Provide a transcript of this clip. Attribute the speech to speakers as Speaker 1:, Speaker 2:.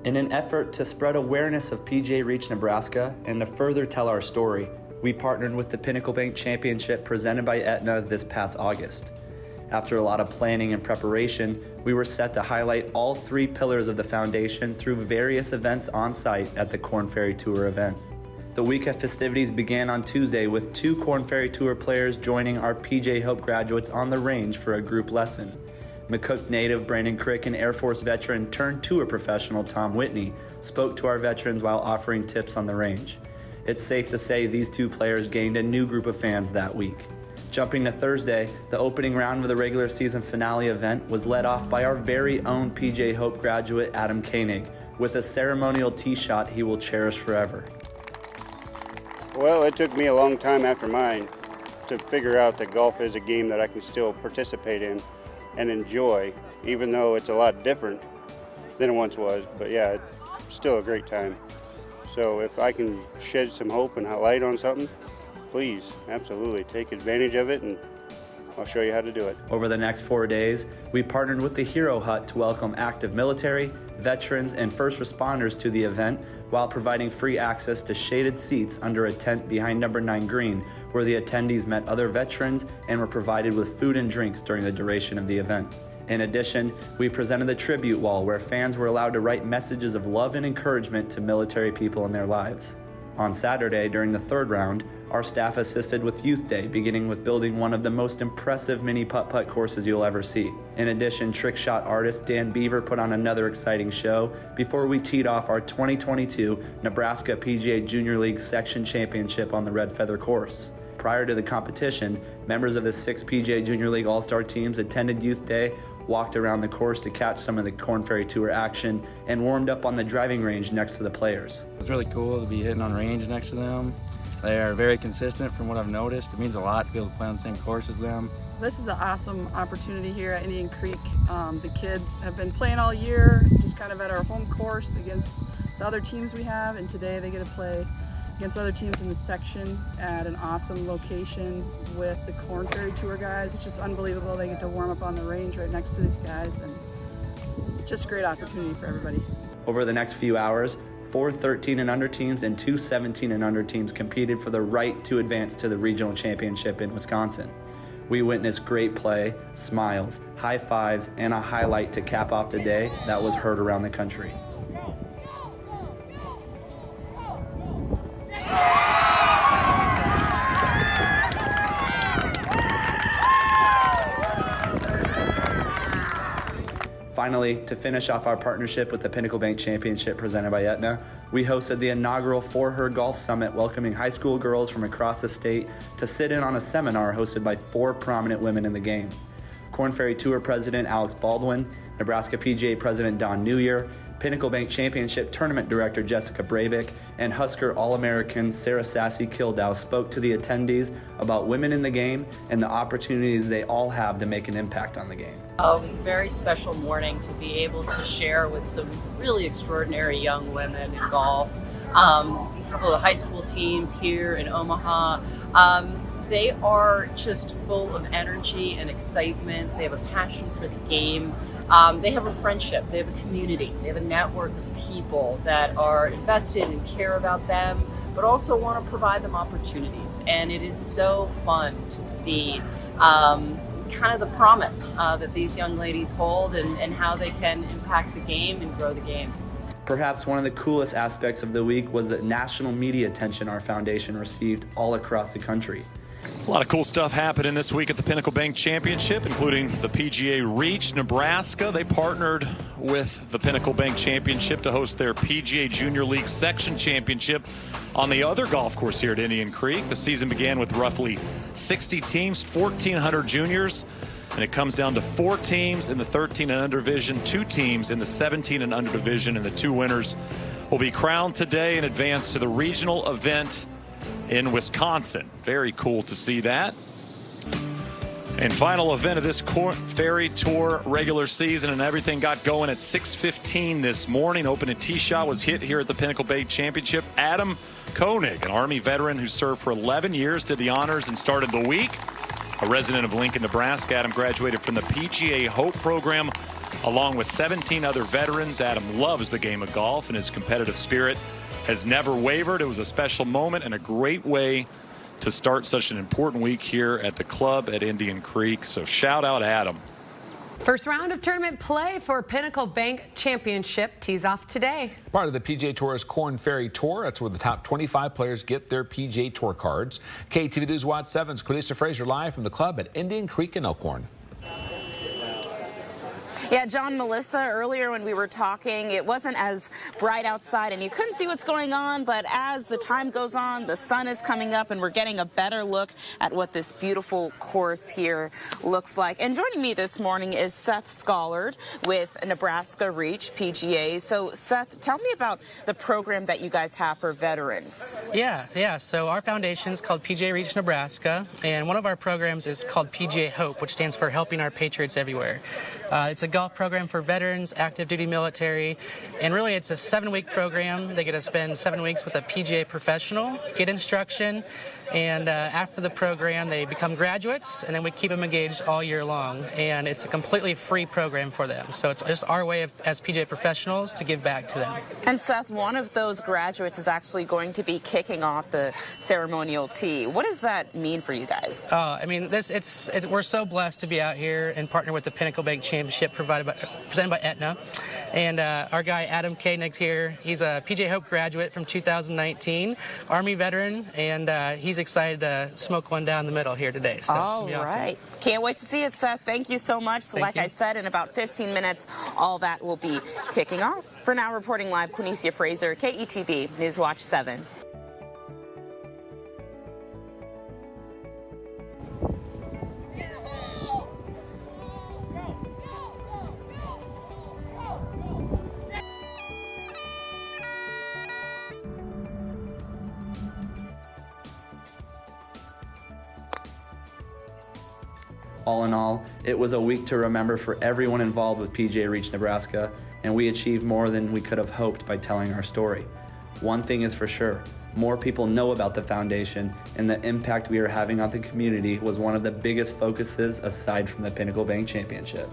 Speaker 1: In an effort to spread awareness of PGA Reach Nebraska and to further tell our story, we partnered with the Pinnacle Bank Championship presented by Aetna this past August. After a lot of planning and preparation, we were set to highlight all 3 pillars of the foundation through various events on site at the Korn Ferry Tour event. The week of festivities began on Tuesday with 2 Korn Ferry Tour players joining our PGA Hope graduates on the range for a group lesson. McCook native Brandon Crick and Air Force veteran turned tour professional Tom Whitney spoke to our veterans while offering tips on the range. It's safe to say these 2 players gained a new group of fans that week. Jumping to Thursday, the opening round of the regular season finale event was led off by our very own PGA Hope graduate Adam Koenig with a ceremonial tee shot he will cherish forever.
Speaker 2: Well, it took me a long time after mine to figure out that golf is a game that I can still participate in and enjoy, even though it's a lot different than it once was. But yeah, it's still a great time. So if I can shed some hope and light on something, please, absolutely, take advantage of it, and I'll show you how to do it.
Speaker 1: Over the next 4 days, we partnered with the Hero Hut to welcome active military, veterans, and first responders to the event while providing free access to shaded seats under a tent behind number 9 green, where the attendees met other veterans and were provided with food and drinks during the duration of the event. In addition, we presented the tribute wall where fans were allowed to write messages of love and encouragement to military people in their lives. On Saturday, during the 3rd round, our staff assisted with Youth Day, beginning with building one of the most impressive mini putt-putt courses you'll ever see. In addition, trick shot artist Dan Beaver put on another exciting show before we teed off our 2022 Nebraska PGA Junior League Section Championship on the Red Feather course. Prior to the competition, members of the 6 PGA Junior League All-Star teams attended Youth Day, walked around the course to catch some of the Korn Ferry Tour action, and warmed up on the driving range next to the players.
Speaker 3: It's really cool to be hitting on range next to them. They are very consistent from what I've noticed. It means a lot to be able to play on the same course as them.
Speaker 4: This is an awesome opportunity here at Indian Creek. The kids have been playing all year, just kind of at our home course against the other teams we have, and today they get to play against other teams in the section at an awesome location with the Korn Ferry Tour guys. It's just unbelievable. They get to warm up on the range right next to these guys, and just a great opportunity for everybody.
Speaker 1: Over the next few hours, 4 13 and under teams and 2 17 and under teams competed for the right to advance to the regional championship in Wisconsin. We witnessed great play, smiles, high fives, and a highlight to cap off the day that was heard around the country. Finally, to finish off our partnership with the Pinnacle Bank Championship presented by Aetna, we hosted the inaugural For Her Golf Summit, welcoming high school girls from across the state to sit in on a seminar hosted by 4 prominent women in the game. Korn Ferry Tour President Alex Baldwin, Nebraska PGA President Don Newyear, Pinnacle Bank Championship Tournament Director Jessica Breivik, and Husker All-American Sarah Sassy Kildow spoke to the attendees about women in the game and the opportunities they all have to make an impact on the game.
Speaker 5: It was a very special morning to be able to share with some really extraordinary young women in golf. A couple of high school teams here in Omaha. They are just full of energy and excitement. They have a passion for the game. They have a friendship, they have a community, they have a network of people that are invested and care about them, but also want to provide them opportunities. And it is so fun to see kind of the promise that these young ladies hold and how they can impact the game and grow the game.
Speaker 1: Perhaps one of the coolest aspects of the week was the national media attention our foundation received all across the country.
Speaker 6: A lot of cool stuff happening this week at the Pinnacle Bank Championship, including the PGA Reach Nebraska. They partnered with the Pinnacle Bank Championship to host their PGA Junior League Section Championship on the other golf course here at Indian Creek. The season began with roughly 60 teams, 1,400 juniors, and it comes down to 4 teams in the 13 and under division, 2 teams in the 17 and under division, and the 2 winners will be crowned today and advance to the regional event in Wisconsin. Very cool to see that. And final event of this Korn Ferry Tour regular season, and everything got going at 6:15 this morning. Opening tee shot was hit here at the Pinnacle Bank Championship. Adam Koenig, an Army veteran who served for 11 years, did the honors and started the week. A resident of Lincoln, Nebraska, Adam graduated from the PGA Hope program Along with 17 other veterans, Adam loves the game of golf, and his competitive spirit has never wavered. It was a special moment and a great way to start such an important week here at the club at Indian Creek. So shout out Adam.
Speaker 7: First round of tournament play for Pinnacle Bank Championship tees off today.
Speaker 8: Part of the PGA Tour's Corn Ferry Tour. That's where the top 25 players get their PGA Tour cards. KTV News Watch 7's Kalista Fraser live from the club at Indian Creek in Elkhorn.
Speaker 9: Yeah, John, Melissa, earlier when we were talking, it wasn't as bright outside and you couldn't see what's going on, but as the time goes on, the sun is coming up and we're getting a better look at what this beautiful course here looks like. And joining me this morning is Seth Schollard with Nebraska Reach PGA. So, Seth, tell me about the program that you guys have for veterans.
Speaker 10: Yeah. So our foundation is called PGA Reach Nebraska, and one of our programs is called PGA Hope, which stands for Helping Our Patriots Everywhere. It's a golf program for veterans, active duty military, and really it's a 7-week program. They get to spend 7 weeks with a PGA professional, get instruction, and after the program they become graduates, and then we keep them engaged all year long. And it's a completely free program for them. So it's just our way of, as PGA professionals, to give back to them.
Speaker 9: And Seth, one of those graduates is actually going to be kicking off the ceremonial tee. What does that mean for you guys?
Speaker 10: I mean, we're so blessed to be out here and partner with the Pinnacle Bank Championship presented by Aetna. And our guy Adam Koenig's here. He's a PGA Hope graduate from 2019, Army veteran, and he's excited to smoke one down the middle here today. So
Speaker 9: all right. Awesome. Can't wait to see it, Seth. Thank you so much. Like I said, in about 15 minutes, all that will be kicking off. For now, reporting live, Quinicia Fraser, KETV News Watch 7.
Speaker 1: All in all, it was a week to remember for everyone involved with PGA Reach Nebraska, and we achieved more than we could have hoped by telling our story. One thing is for sure, more people know about the foundation, and the impact we are having on the community was one of the biggest focuses aside from the Pinnacle Bank Championship.